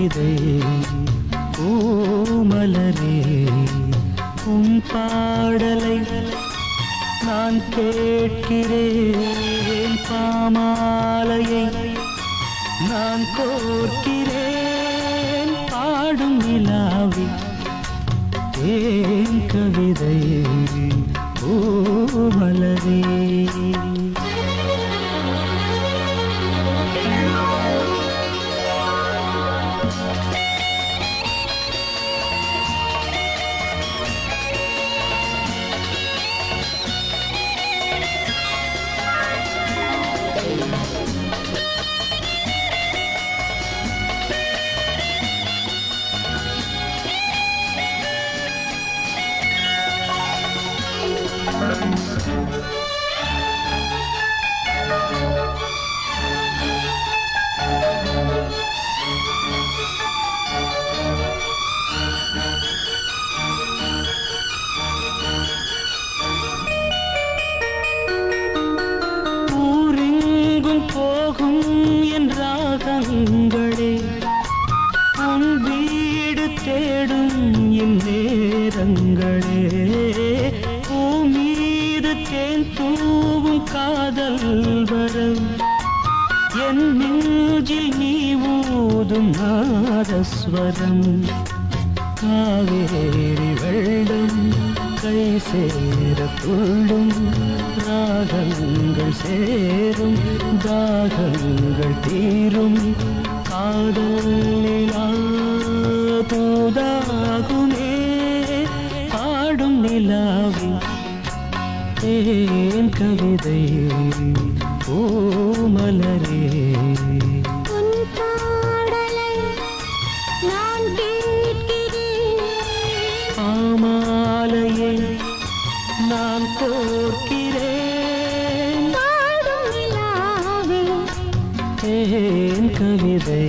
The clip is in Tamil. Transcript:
கவிதை பூமலரே உன் பாடலை நான் கேட்கிறேன் பாமாலையை நான் கோர்க்கிறேன் பாடும் நிலாவி ஏன் கவிதை பூமலரே போகும் என் ராகங்களே உன் வீடு தேடும் என் நேரங்களே பூமீது தேன் தூவும் காதல் வரம் என் நெஞ்சில் நீ ஊதும் நாதஸ்வரம் காவேரி வெள்ளம் கை சேர துள்ளும் ராகங்கள் சேரும் தாகங்கள் தீரும் காதல் நிலா தூதாகுமே பாடும் நிலாவி ஏன் கவிதை பூமலரே பாமாலையை நான் கோர்க்கிறேன் ஏன் கவிதை